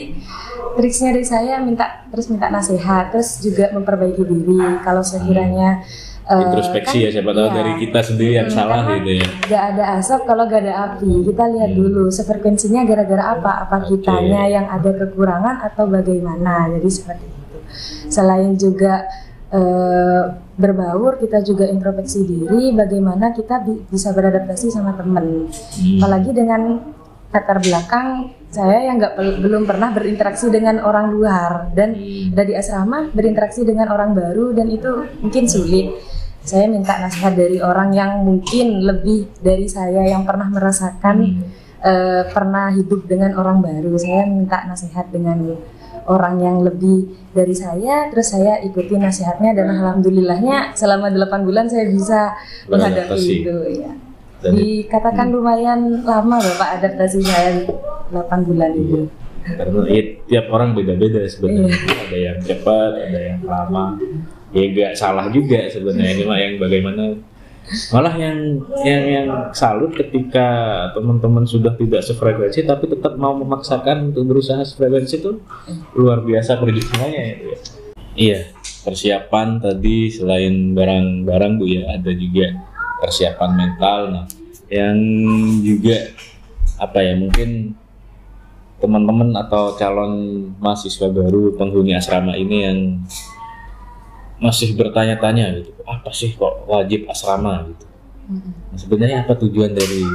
triksnya dari saya minta nasihat, terus juga memperbaiki diri. Kalau sekiranya introspeksi ya, siapa tahu dari kita sendiri yang salah gitu ya. Gak ada asap kalau gak ada api. Kita lihat dulu sefrekuensinya gara-gara apa kitanya yang ada kekurangan atau bagaimana. Jadi seperti itu. Selain juga berbaur, kita juga introspeksi diri bagaimana kita bisa beradaptasi sama teman. Apalagi dengan latar belakang saya yang belum pernah berinteraksi dengan orang luar, dan dari asrama berinteraksi dengan orang baru, dan itu mungkin sulit. saya minta nasihat dari orang yang mungkin lebih dari saya, yang pernah merasakan pernah hidup dengan orang baru. Saya minta nasihat dengan orang yang lebih dari saya, terus saya ikuti nasihatnya dan alhamdulillahnya selama 8 bulan saya bisa menghadapi Beradaptasi. itu ya. Dan Dikatakan lumayan lama Bapak adaptasi saya 8 bulan itu. karena ya, tiap orang beda-beda sebenarnya. Ada yang cepat, ada yang lama. Ya nggak salah juga sebenarnya, cuma yang bagaimana. Malah yang salut ketika teman-teman sudah tidak sefrekuensi tapi tetap mau memaksakan untuk berusaha sefrekuensi, itu luar biasa perjuangannya itu ya. Iya, persiapan tadi selain barang-barang Bu ya, ada juga persiapan mental. Nah, yang juga apa ya, mungkin teman-teman atau calon mahasiswa baru penghuni asrama ini yang masih bertanya-tanya gitu, apa sih kok wajib asrama gitu. Nah, sebenarnya apa tujuan dari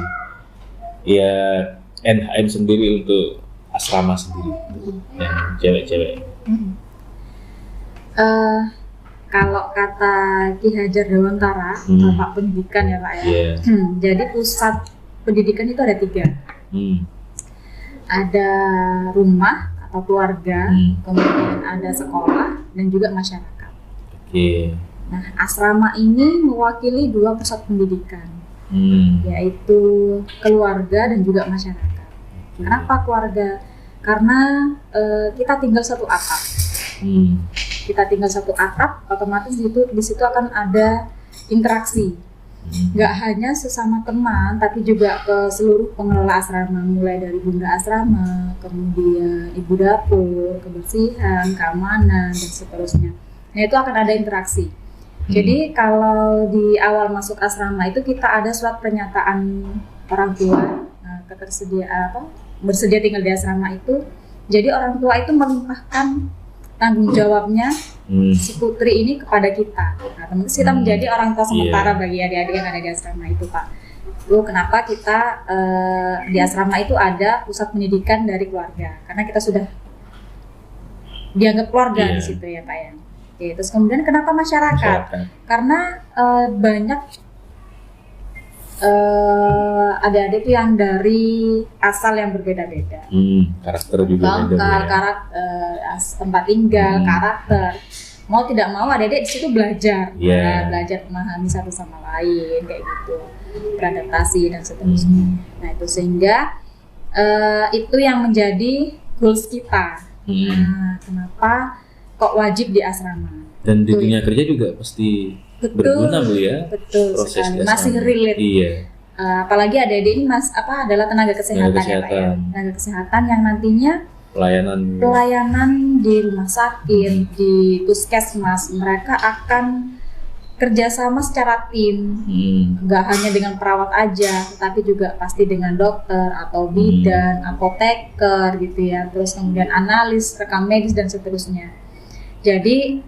ya NHM sendiri untuk asrama sendiri yang cewek-cewek? Kalau kata Ki Hajar Dewantara, Bapak Pendidikan ya Pak ya. Iya. Jadi pusat pendidikan itu ada 3. Ada rumah atau keluarga, kemudian ada sekolah dan juga masyarakat. Oke. Nah, asrama ini mewakili 2 pusat pendidikan, yaitu keluarga dan juga masyarakat. Kenapa keluarga? Karena kita tinggal satu atap. Kita tinggal satu atap, otomatis di situ akan ada interaksi. Nggak hanya sesama teman, tapi juga ke seluruh pengelola asrama, mulai dari bunda asrama, kemudian ibu dapur, kebersihan, keamanan, dan seterusnya. Nah, itu akan ada interaksi. Jadi kalau di awal masuk asrama itu kita ada surat pernyataan orang tua bersedia tinggal di asrama itu. Jadi orang tua itu melimpahkan tanggung jawabnya si putri ini kepada kita. Nah, otomatis kita menjadi orang tua sementara bagi adik-adik yang ada di asrama itu, Pak. Itu kenapa kita di asrama itu ada pusat pendidikan dari keluarga, karena kita sudah dianggap keluarga di situ ya, Pak ya. Oke, terus kemudian kenapa masyarakat? Karena banyak adik-adik itu yang dari asal yang berbeda-beda. Karakter juga beda Bangkal, ya. tempat tinggal, karakter. Mau tidak mau adik-adik di situ belajar, belajar memahami satu sama lain kayak gitu, beradaptasi dan seterusnya. Nah, itu sehingga itu yang menjadi goals kita. Nah, kenapa kok wajib di asrama? Dan di dunia kerja juga pasti berguna Bu ya. Betul proses sekali. di Masih asrama. relate. Iya. Apalagi adik-adik ini adalah tenaga kesehatan, ya Pak ya. Tenaga kesehatan yang nantinya pelayanan di rumah sakit, di puskesmas, mereka akan kerjasama secara tim, nggak hanya dengan perawat aja, tetapi juga pasti dengan dokter atau bidan, apoteker gitu ya, terus kemudian analis, rekam medis dan seterusnya. Jadi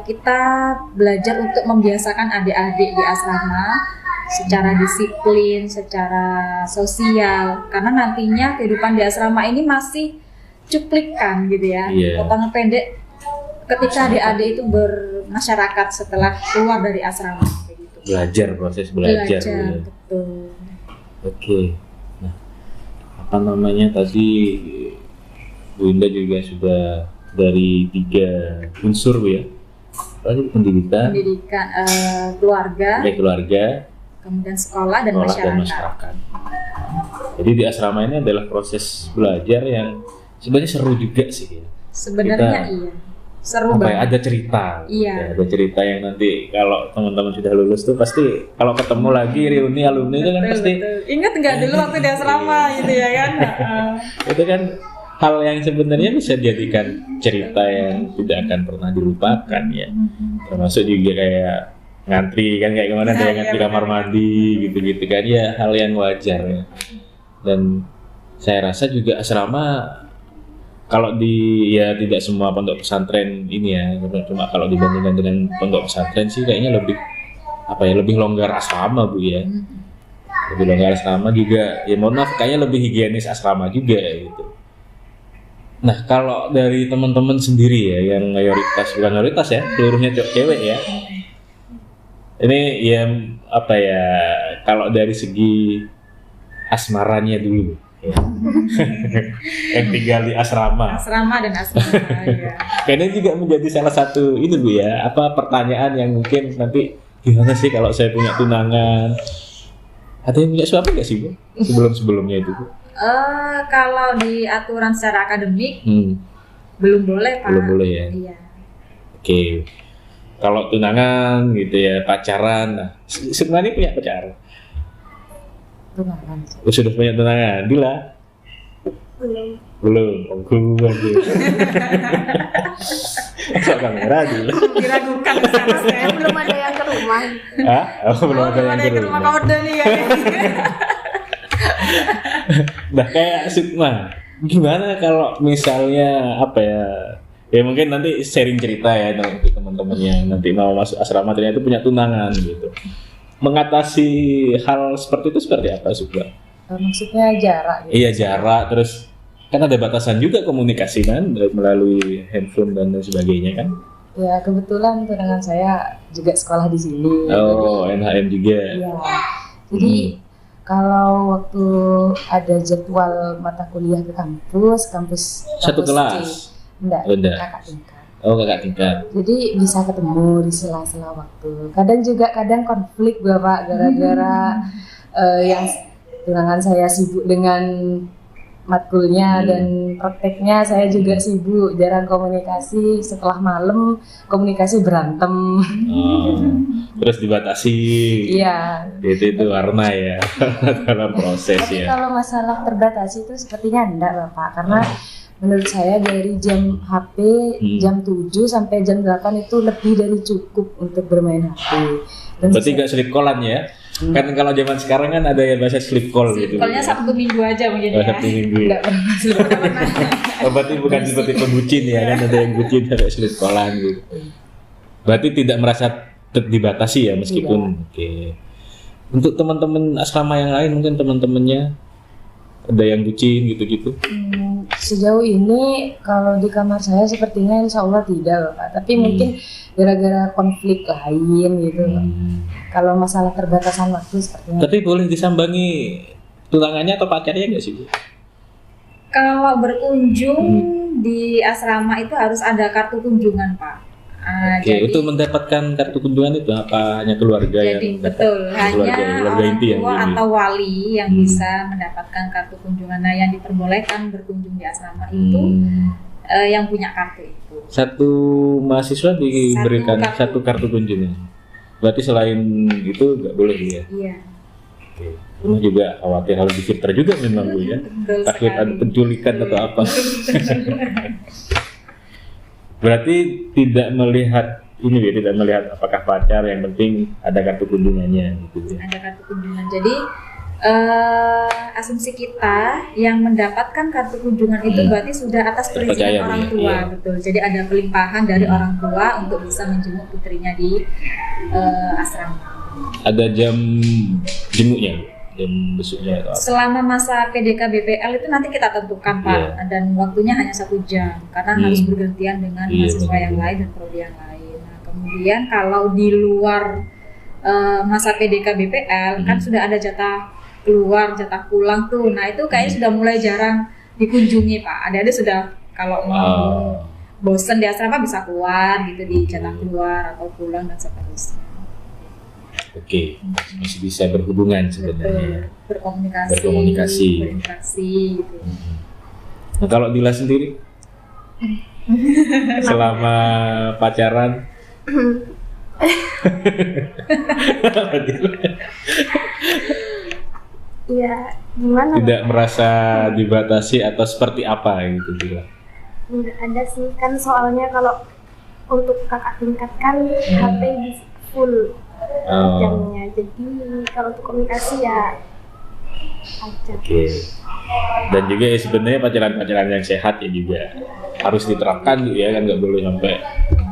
kita belajar untuk membiasakan adik-adik di asrama secara disiplin, secara sosial, karena nantinya kehidupan di asrama ini masih cuplikan gitu ya, potongan pendek ketika adik-adik itu bermasyarakat setelah keluar dari asrama gitu. Proses belajar ya. Betul. Oke. Nah, apa namanya tadi Bu Indah juga sudah dari 3 unsur Bu ya. Tadi pendidikan, keluarga, kemudian sekolah dan masyarakat. Jadi di asrama ini adalah proses belajar yang sebenarnya seru juga sih ya. Sebenarnya seru banget. Ada cerita. Iya. Ada cerita yang nanti kalau teman-teman sudah lulus tuh pasti kalau ketemu lagi reuni alumni itu kan pasti ingat nggak dulu waktu di asrama gitu ya kan. Itu kan hal yang sebenarnya bisa dijadikan cerita yang tidak akan pernah dilupakan ya. Termasuk juga kayak ngantri kan, kayak gimana kayak ngantri kamar mandi gitu-gitu kan ya, hal yang wajar ya. Dan saya rasa juga asrama kalau tidak semua pondok pesantren ini ya, cuma kalau dibandingkan dengan pondok pesantren sih kayaknya lebih longgar asrama Bu ya. Lebih longgar asrama juga ya, mohon maaf kayaknya lebih higienis asrama juga gitu. Nah, kalau dari teman-teman sendiri ya, yang bukan mayoritas ya, seluruhnya cewek ya. Ini ya apa ya? Kalau dari segi asmaranya dulu, ya. Yang tinggal di asrama. Asrama dan asrama. Ya. Kayaknya juga menjadi salah satu itu Bu ya. Apa pertanyaan yang mungkin nanti gimana sih kalau saya punya tunangan? Ada yang punya suami nggak sih Bu? Sebelumnya itu Bu? Kalau di aturan secara akademik belum boleh Pak. Belum boleh ya. Iya. Oke. Kalau tunangan gitu ya, pacaran. Nah, sebenarnya punya pacar. Tunangan. Sudah punya tunangan, Dila? Belum. Oh, gua aja. Masuk kamera dulu. Diragukan sama saya. Belum ada yang ke rumah. Hah? Oh, belum ada yang ke rumah kode nih ya. Nah, kayak Sukma, gimana kalau misalnya apa ya? Ya mungkin nanti sharing cerita ya untuk teman-teman yang nanti mau masuk asrama ternyata punya tunangan gitu. Mengatasi hal seperti itu seperti apa Sukma? Maksudnya jarak gitu. Iya jarak, terus kan ada batasan juga komunikasi kan melalui handphone dan lain sebagainya kan? Ya kebetulan tunangan saya juga sekolah di sini. Oh, NHM juga. Iya. Jadi kalau waktu ada jadwal mata kuliah ke kampus Satu C. kelas? Enggak, Oh, enggak. kakak tingkat. Oh, kakak tingkat. Jadi bisa ketemu di sela-sela waktu. Kadang konflik Bapak gara-gara yang tunangan saya sibuk dengan matkulnya dan prakteknya, saya juga sibuk, jarang komunikasi. Setelah malam komunikasi berantem. Oh, terus dibatasi. Iya. Itu warna ya dalam proses Tapi ya. kalau masalah terbatasi itu sepertinya enggak Bapak, karena menurut saya dari jam HP jam 7 sampai jam 8 itu lebih dari cukup untuk bermain HP. Dan Berarti nggak sleep callan ya? Kan kalau zaman sekarang kan ada yang bahasa sleep call gitu. Call-nya Sabtu Minggu aja mungkin Oh, ya. Sabtu Minggu. enggak pernah. Oh, berarti bukan seperti pembucin ya kan, ada yang bucin sampai sleep callan gitu. Berarti tidak merasa dibatasi ya meskipun. Oke. Untuk teman-teman asrama yang lain mungkin teman-temannya ada yang bucin gitu-gitu. Sejauh ini kalau di kamar saya sepertinya insya Allah tidak Bapak. Tapi mungkin gara-gara konflik lain gitu Pak. Kalau masalah terbatasan waktu sepertinya. Tapi boleh disambangi tunangannya atau pacarnya nggak sih Bu? Kalau berkunjung di asrama itu harus ada kartu kunjungan Pak. Oke, untuk mendapatkan kartu kunjungan itu apa hanya keluarga Jadi yang betul, hanya keluarga orang inti yang tua ini? atau wali yang bisa mendapatkan kartu kunjungan. Nah, yang diperbolehkan berkunjung di asrama itu yang punya kartu itu. Satu mahasiswa diberikan satu kartu kunjungan. Berarti selain itu nggak boleh ya? Iya. Oke. Rumah juga khawatir harus difilter juga memang Bu ya. Betul Takut sekali. ada penculikan atau apa. Berarti tidak melihat ini ya, tidak melihat apakah pacar, yang penting ada kartu kunjungannya gitu ya. Ada kartu kunjungan. Jadi asumsi kita yang mendapatkan kartu kunjungan itu berarti sudah atas Terpercaya perizinan orang dia, tua, iya. betul. Jadi ada pelimpahan dari orang tua untuk bisa menjenguk putrinya di asrama. Ada jam jenguknya, Bu? Jam besoknya atau apa? Selama masa PDK BPL itu nanti kita tentukan Pak, dan waktunya hanya 1 jam karena harus bergantian dengan mahasiswa yang lain dan prodi yang lain. Nah, kemudian kalau di luar masa PDK BPL kan sudah ada jatah keluar, jatah pulang tuh. Nah itu kayaknya sudah mulai jarang dikunjungi Pak. Ada sudah kalau mau bosen di asrama bisa keluar gitu di jatah keluar atau pulang dan seterusnya. Oke, masih bisa berhubungan sebenarnya. Berkomunikasi, berinteraksi gitu. Nah, kalau Dila sendiri selama pacaran Iya, gimana? tidak merasa dibatasi atau seperti apa gitu Dila? Nggak ada sih, kan soalnya kalau untuk kakak tingkat kan HP bisa full jamnya. Jadi kalau untuk komunikasi ya aja. Oke. Dan juga ya sebenarnya pacaran-pacaran yang sehat ya juga harus diterapkan gitu ya kan, nggak boleh sampai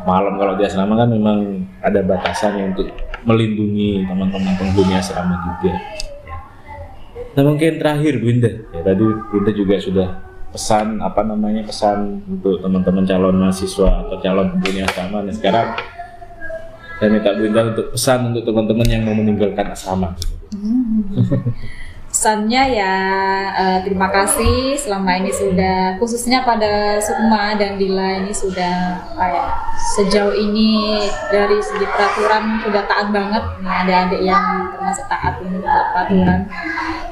malam. Kalau di asrama kan memang ada batasannya untuk melindungi teman-teman penghuni asrama juga. Nah mungkin terakhir Bunda, ya tadi Bunda juga sudah pesan pesan untuk teman-teman calon mahasiswa atau calon penghuni asrama. Nah sekarang Saya minta Bu Indah untuk pesan untuk teman-teman yang mau meninggalkan asrama. Pesannya ya terima kasih selama ini sudah, khususnya pada Sukma dan Dila ini sudah sejauh ini dari segi peraturan sudah taat banget. Nih ada adik yang termasuk taat ini peraturan.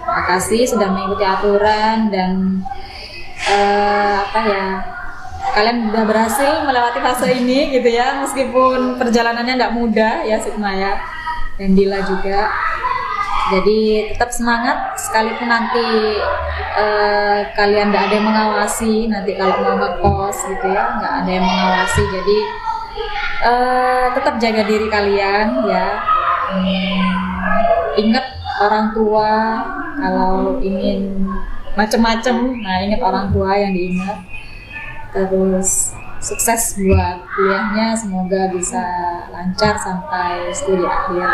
Terima kasih sudah mengikuti aturan dan kalian udah berhasil melewati fase ini gitu ya, meskipun perjalanannya nggak mudah ya Sukma ya, dan Dila juga. Jadi tetap semangat, sekalipun nanti kalian nggak ada yang mengawasi, nanti kalau mau ngekos gitu ya nggak ada yang mengawasi, jadi tetap jaga diri kalian ya. Ingat orang tua kalau ingin macem-macem, nah ingat orang tua yang diingat. Terus sukses buat kuliahnya, semoga bisa lancar sampai studi akhir.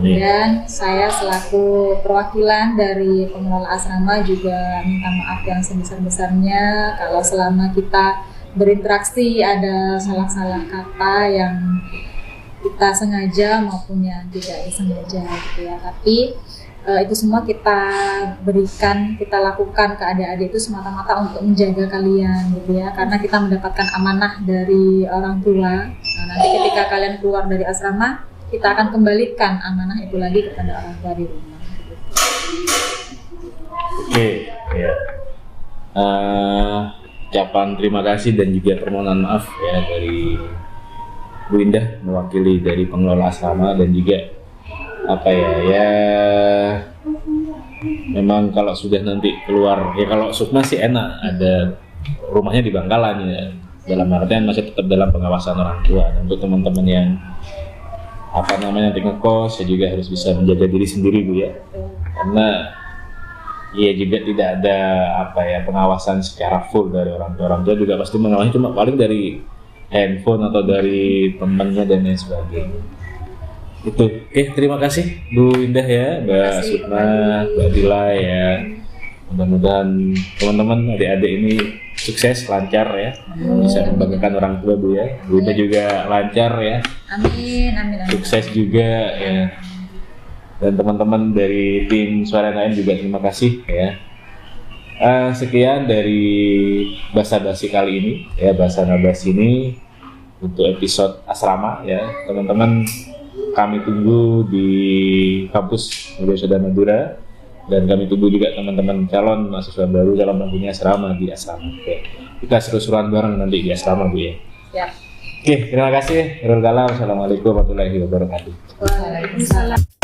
Dan saya selaku perwakilan dari pengelola asrama juga minta maaf yang sebesar-besarnya kalau selama kita berinteraksi ada salah-salah kata yang kita sengaja maupun yang tidak disengaja gitu ya. Tapi itu semua kita berikan, kita lakukan ke adik-adik itu semata-mata untuk menjaga kalian gitu ya, karena kita mendapatkan amanah dari orang tua. Nah, nanti ketika kalian keluar dari asrama, kita akan kembalikan amanah itu lagi kepada orang tua di rumah. Oke, ya. Ucapan terima kasih dan juga permohonan maaf ya dari Bu Indah mewakili dari pengelola asrama, dan juga memang kalau sudah nanti keluar ya, kalau Sukma sih enak ada rumahnya di Bangkalan ya, dalam artian masih tetap dalam pengawasan orang tua. Dan untuk teman-teman yang nanti ngekos ya juga harus bisa menjaga diri sendiri Bu ya, karena ya juga tidak ada pengawasan secara full dari orang tua. Orang tua juga pasti mengawasi cuma paling dari handphone atau dari temannya dan lain sebagainya. Itu. Oke, terima kasih Bu Indah ya, Mbak Sukma, Mbak Dila ya. Mudah-mudahan teman-teman adik-adik ini sukses, lancar ya, bisa membanggakan orang tua Bu ya. Bu Indah juga lancar ya. Amin, amin, amin. Sukses juga ya. Dan teman-teman dari tim Suara NAN juga terima kasih ya. Sekian dari Basa Basi kali ini ya, Basa Nabasi ini untuk episode asrama ya. Teman-teman kami tunggu di kampus Universitas Madura, dan kami tunggu juga teman-teman calon mahasiswa baru calon penghuni asrama di asrama. Oke. Kita seru-seruan bareng nanti di asrama Bu ya. Siap. Oke, terima kasih. Assalamualaikum warahmatullahi wabarakatuh. Waalaikumsalam.